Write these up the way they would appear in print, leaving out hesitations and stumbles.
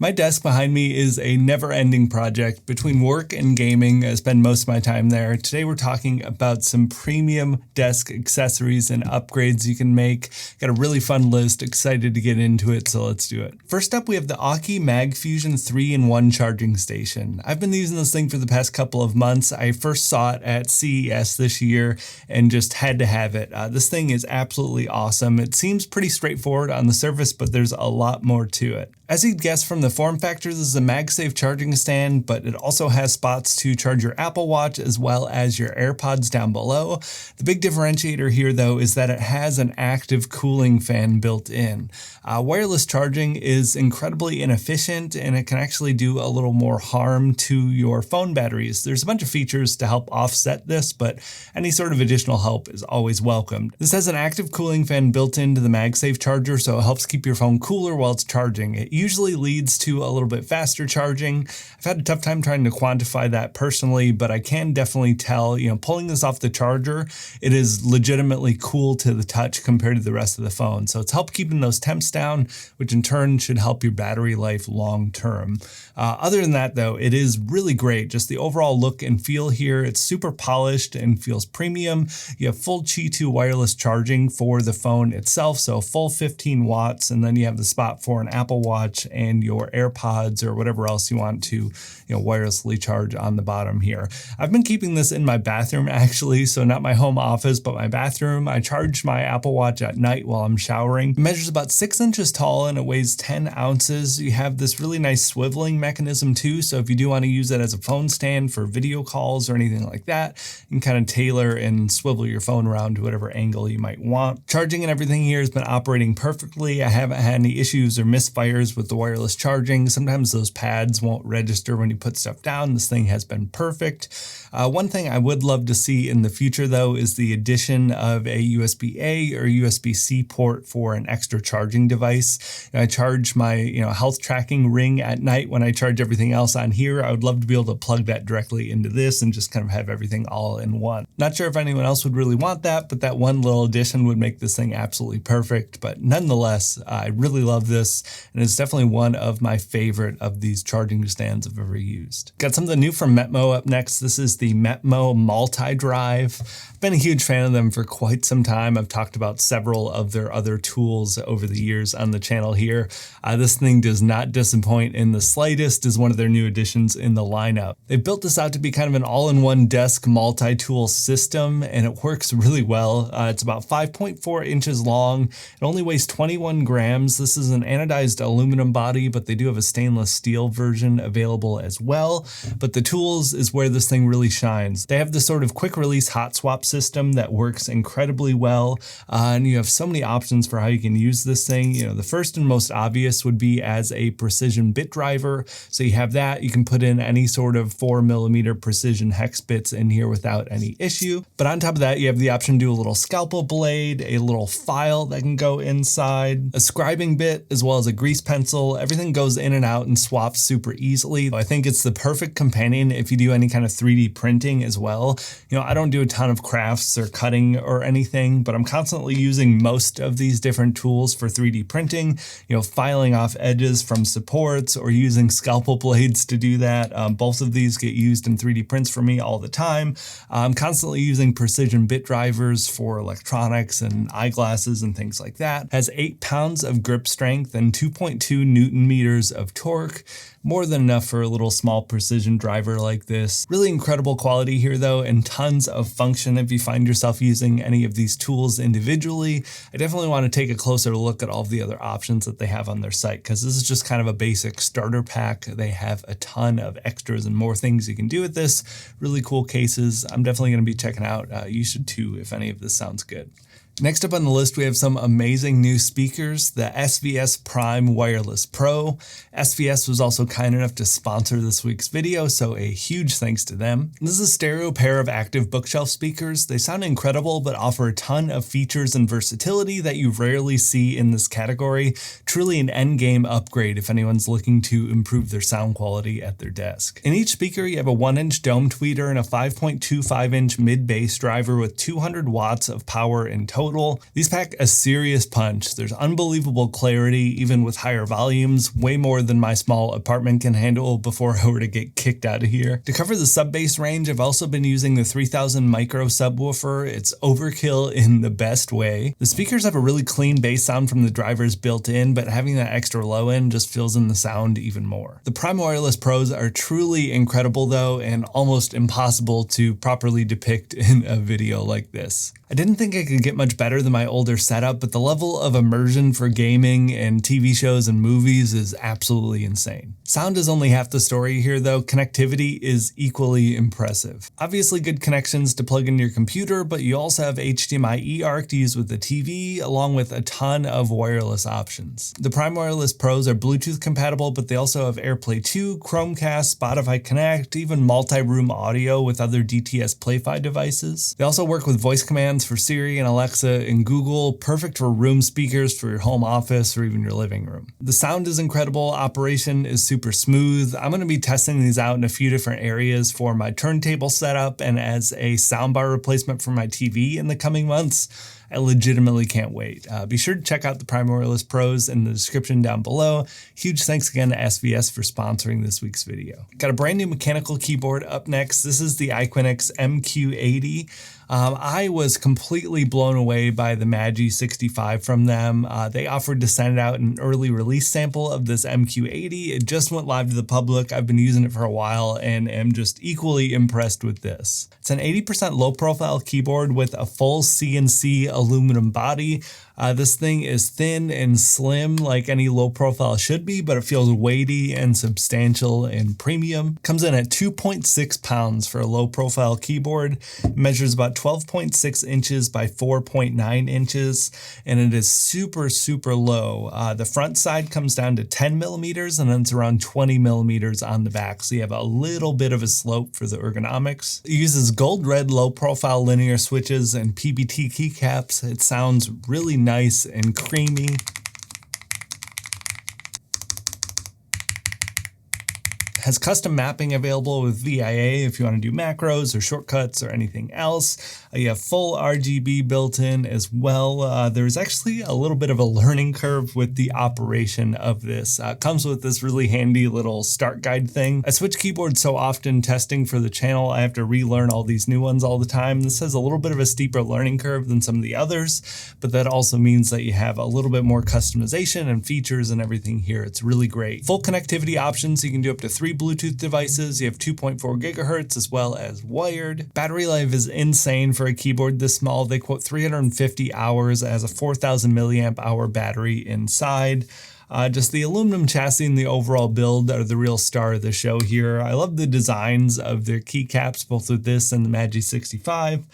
My desk behind me is a never-ending project. Between work and gaming, I spend most of my time there. Today we're talking about some premium desk accessories and upgrades you can make. Got a really fun list, excited to get into it, so let's do it. First up, we have the AUKEY MagFusion 3-in-1 charging station. I've been using this thing for the past couple of months. I first saw it at CES this year and just had to have it. This thing is absolutely awesome. It seems pretty straightforward on the surface, but there's a lot more to it. As you'd guess from the form factor, this is a MagSafe charging stand, but it also has spots to charge your Apple Watch as well as your AirPods down below. The big differentiator here, though, is that it has an active cooling fan built in. Wireless charging is incredibly inefficient, and it can actually do a little more harm to your phone batteries. There's a bunch of features to help offset this, but any sort of additional help is always welcomed. This has an active cooling fan built into the MagSafe charger, so it helps keep your phone cooler while it's charging. It usually leads to a little bit faster charging. I've had a tough time trying to quantify that personally, but I can definitely tell, pulling this off the charger, it is legitimately cool to the touch compared to the rest of the phone. So it's helped keeping those temps down, which in turn should help your battery life long term. Other than that, though, it is really great. Just the overall look and feel here, it's super polished and feels premium. You have full Qi 2 wireless charging for the phone itself, so full 15 watts, and then you have the spot for an Apple Watch and your AirPods or whatever else you want to wirelessly charge on the bottom here. I've been keeping this in my bathroom actually, so not my home office, but my bathroom. I charge my Apple Watch at night while I'm showering. It measures about 6 inches tall and it weighs 10 ounces. You have this really nice swiveling mechanism too, so if you do want to use it as a phone stand for video calls or anything like that, you can kind of tailor and swivel your phone around to whatever angle you might want. Charging and everything here has been operating perfectly. I haven't had any issues or misfires with the wireless charging. Sometimes those pads won't register when you put stuff down. This thing has been perfect. One thing I would love to see in the future, though, is the addition of a USB-A or USB-C port for an extra charging device. I charge my health tracking ring at night when I charge everything else on here. I would love to be able to plug that directly into this and just kind of have everything all in one. Not sure if anyone else would really want that, but that one little addition would make this thing absolutely perfect. But nonetheless, I really love this, and it's definitely one of my favorite of these charging stands I've ever used. Got something new from MetMo up next. This is the MetMo Multidrive. I've been a huge fan of them for quite some time. I've talked about several of their other tools over the years on the channel here. This thing does not disappoint in the slightest, is one of their new additions in the lineup. They built this out to be kind of an all-in-one desk multi-tool system, and it works really well. It's about 5.4 inches long. It only weighs 21 grams. This is an anodized aluminum body, but they do have a stainless steel version available as well. But the tools is where this thing really shines. They have this sort of quick release hot swap system that works incredibly well. And you have so many options for how you can use this thing. The first and most obvious would be as a precision bit driver. So you have that. You can put in any sort of 4mm precision hex bits in here without any issue. But on top of that, you have the option to do a little scalpel blade, a little file that can go inside, a scribing bit, as well as a grease pencil. Everything goes in and out and swaps super easily. I think it's the perfect companion if you do any kind of 3D printing as well. I don't do a ton of crafts or cutting or anything, but I'm constantly using most of these different tools for 3D printing, filing off edges from supports or using scalpel blades to do that. Both of these get used in 3D prints for me all the time. I'm constantly using precision bit drivers for electronics and eyeglasses and things like that. It has 8 pounds of grip strength and 2.2 Newton meters of torque. More than enough for a little small precision driver like this. Really incredible quality here though, and tons of function if you find yourself using any of these tools individually. I definitely want to take a closer look at all of the other options that they have on their site, because this is just kind of a basic starter pack. They have a ton of extras and more things you can do with this. Really cool cases. I'm definitely going to be checking out. You should too if any of this sounds good. Next up on the list, we have some amazing new speakers, the SVS Prime Wireless Pro. SVS was also kind enough to sponsor this week's video, so a huge thanks to them. This is a stereo pair of active bookshelf speakers. They sound incredible, but offer a ton of features and versatility that you rarely see in this category. Truly an endgame upgrade if anyone's looking to improve their sound quality at their desk. In each speaker, you have a 1-inch dome tweeter and a 5.25-inch mid-bass driver with 200 watts of power in total. total. These pack a serious punch. There's unbelievable clarity, even with higher volumes, way more than my small apartment can handle before I were to get kicked out of here. To cover the sub-bass range, I've also been using the 3000 Micro Subwoofer. It's overkill in the best way. The speakers have a really clean bass sound from the drivers built in, but having that extra low end just fills in the sound even more. The Prime Wireless Pros are truly incredible though, and almost impossible to properly depict in a video like this. I didn't think I could get much better than my older setup, but the level of immersion for gaming and TV shows and movies is absolutely insane. Sound is only half the story here though. Connectivity is equally impressive. Obviously good connections to plug into your computer, but you also have HDMI eARC to use with the TV, along with a ton of wireless options. The Prime Wireless Pros are Bluetooth compatible, but they also have AirPlay 2, Chromecast, Spotify Connect, even multi-room audio with other DTS Play-Fi devices. They also work with voice commands for Siri and Alexa and Google, perfect for room speakers for your home office or even your living room. The sound is incredible, operation is super smooth. I'm going to be testing these out in a few different areas for my turntable setup and as a soundbar replacement for my TV in the coming months. I legitimately can't wait. Be sure to check out the Prime Wireless Pros in the description down below. Huge thanks again to SVS for sponsoring this week's video. Got a brand new mechanical keyboard up next. This is the IQUINIX MQ80. I was completely blown away by the Magi 65 from them. They offered to send out an early release sample of this MQ80. It just went live to the public. I've been using it for a while and am just equally impressed with this. It's an 80% low profile keyboard with a full CNC aluminum body. This thing is thin and slim like any low profile should be, but it feels weighty and substantial and premium. Comes in at 2.6 pounds for a low profile keyboard. It measures about 12.6 inches by 4.9 inches, and it is super, super low. The front side comes down to 10 millimeters, and then it's around 20 millimeters on the back. So you have a little bit of a slope for the ergonomics. It uses gold red low profile linear switches and PBT keycaps. It sounds really nice and creamy. Has custom mapping available with VIA if you want to do macros or shortcuts or anything else. You have full RGB built in as well. There's actually a little bit of a learning curve with the operation of this. Comes with this really handy little start guide thing. I switch keyboards so often testing for the channel, I have to relearn all these new ones all the time. This has a little bit of a steeper learning curve than some of the others, but that also means that you have a little bit more customization and features and everything here. It's really great. Full connectivity options. You can do up to 3 Bluetooth devices. You have 2.4 gigahertz as well as wired. Battery life is insane for a keyboard this small. They quote 350 hours as a 4,000 milliamp hour battery inside. Just the aluminum chassis and the overall build are the real star of the show here. I love the designs of their keycaps, both with this and the Magi 65.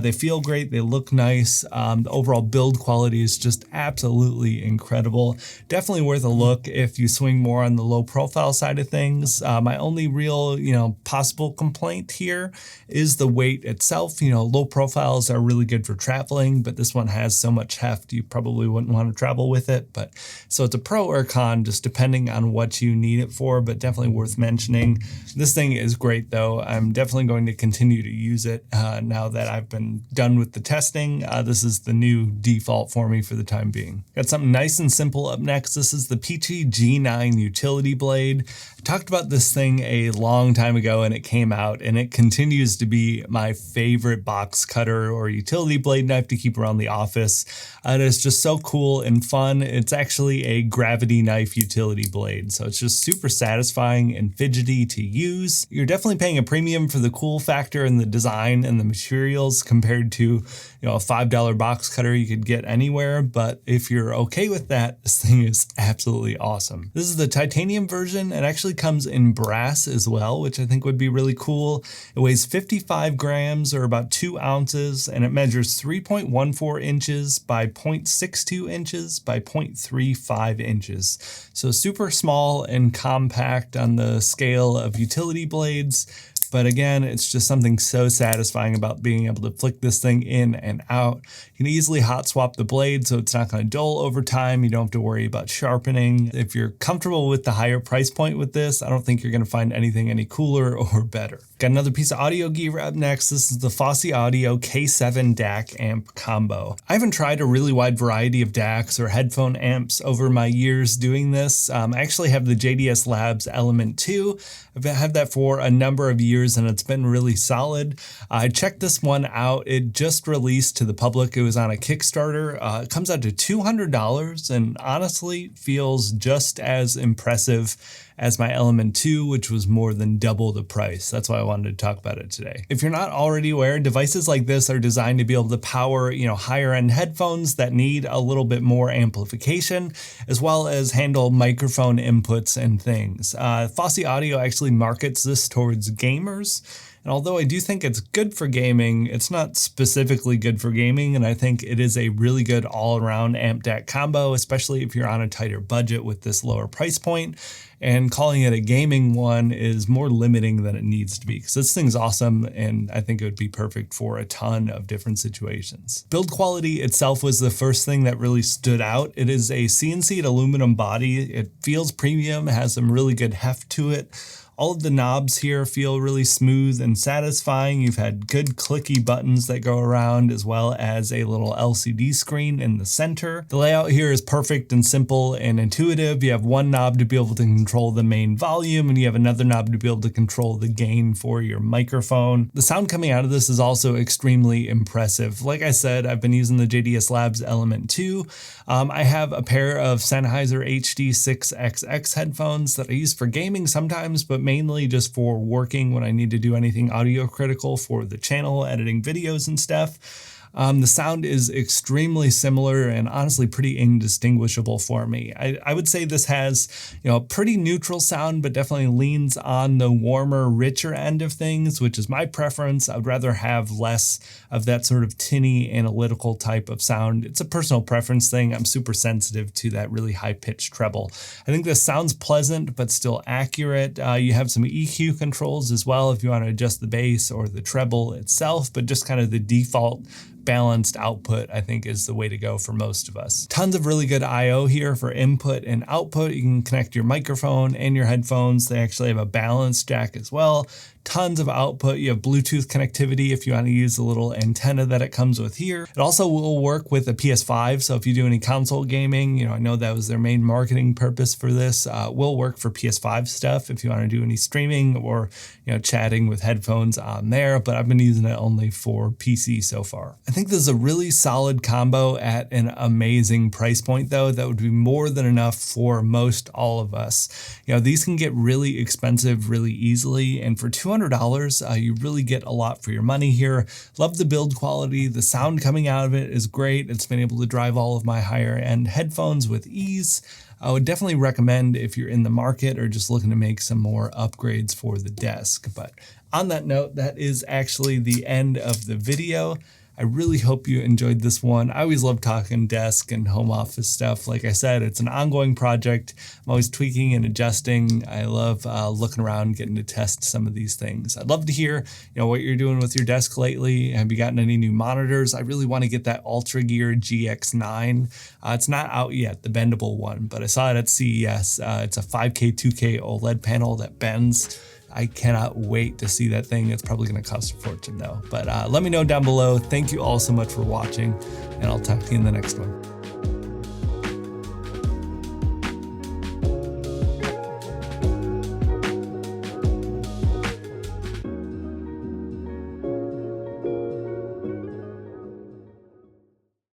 They feel great. They look nice. The overall build quality is just absolutely incredible. Definitely worth a look if you swing more on the low profile side of things. My only real, possible complaint here is the weight itself. Low profiles are really good for traveling, but this one has so much heft you probably wouldn't want to travel with it. But so it's a pro or con, just depending on what you need it for, but definitely worth mentioning. This thing is great though. I'm definitely going to continue to use it now that I've been done with the testing. This is the new default for me for the time being. Got something nice and simple up next. This is the Pichi G9 utility blade. I talked about this thing a long time ago and it came out, and it continues to be my favorite box cutter or utility blade knife to keep around the office. It is just so cool and fun. It's actually a gravity knife utility blade, so it's just super satisfying and fidgety to use. You're definitely paying a premium for the cool factor and the design and the materials compared to a $5 box cutter you could get anywhere, but if you're okay with that, this thing is absolutely awesome. This is the titanium version. It actually comes in brass as well, which I think would be really cool. It weighs 55 grams or about 2 ounces, and it measures 3.14 inches by 0.62 inches by 0.35 inches. So super small and compact on the scale of utility blades. But again, it's just something so satisfying about being able to flick this thing in and out. You can easily hot swap the blade so it's not going to dull over time. You don't have to worry about sharpening. If you're comfortable with the higher price point with this, I don't think you're going to find anything any cooler or better. Got another piece of audio gear up next. This is the Fosi Audio K7 DAC amp combo. I haven't tried a really wide variety of DACs or headphone amps over my years doing this. I actually have the JDS Labs Element 2. I've had that for a number of years and it's been really solid. I checked this one out. It just released to the public. It was on a Kickstarter. It comes out to $200 and honestly feels just as impressive as my Element 2, which was more than double the price. That's why I wanted to talk about it today. If you're not already aware, devices like this are designed to be able to power, higher end headphones that need a little bit more amplification, as well as handle microphone inputs and things. Fosi Audio actually markets this towards gamers. And although I do think it's good for gaming, it's not specifically good for gaming, and I think it is a really good all-around amp DAC combo, especially if you're on a tighter budget with this lower price point. And calling it a gaming one is more limiting than it needs to be, because this thing's awesome, and I think it would be perfect for a ton of different situations. Build quality itself was the first thing that really stood out. It is a CNC'd aluminum body. It feels premium, it has some really good heft to it. All of the knobs here feel really smooth and satisfying. You've had good clicky buttons that go around, as well as a little LCD screen in the center. The layout here is perfect and simple and intuitive. You have one knob to be able to control the main volume, and you have another knob to be able to control the gain for your microphone. The sound coming out of this is also extremely impressive. Like I said, I've been using the JDS Labs Element 2. I have a pair of Sennheiser HD6XX headphones that I use for gaming sometimes, but mainly just for working when I need to do anything audio critical for the channel, editing videos and stuff. The sound is extremely similar and honestly pretty indistinguishable for me. I would say this has, a pretty neutral sound, but definitely leans on the warmer, richer end of things, which is my preference. I would rather have less of that sort of tinny, analytical type of sound. It's a personal preference thing. I'm super sensitive to that really high-pitched treble. I think this sounds pleasant, but still accurate. You have some EQ controls as well if you want to adjust the bass or the treble itself, but just kind of the default balanced output, I think, is the way to go for most of us. Tons of really good I/O here for input and output. You can connect your microphone and your headphones. They actually have a balanced jack as well. Tons of output. You have Bluetooth connectivity if you want to use the little antenna that it comes with here. It also will work with a PS5. So if you do any console gaming, I know that was their main marketing purpose for this. Will work for PS5 stuff if you want to do any streaming or, chatting with headphones on there. But I've been using it only for PC so far. I think this is a really solid combo at an amazing price point, though. That would be more than enough for most all of us. These can get really expensive really easily, and for $200, you really get a lot for your money here. Love the build quality. The sound coming out of it is great. It's been able to drive all of my higher end headphones with ease. I would definitely recommend if you're in the market or just looking to make some more upgrades for the desk. But on that note, that is actually the end of the video. I really hope you enjoyed this one. I always love talking desk and home office stuff. Like I said, it's an ongoing project. I'm always tweaking and adjusting. I love looking around, getting to test some of these things. I'd love to hear, what you're doing with your desk lately. Have you gotten any new monitors? I really want to get that Ultra Gear GX9. It's not out yet, the bendable one, but I saw it at CES. It's a 5K, 2K OLED panel that bends. I cannot wait to see that thing. It's probably going to cost a fortune though. But let me know down below. Thank you all so much for watching, and I'll talk to you in the next one.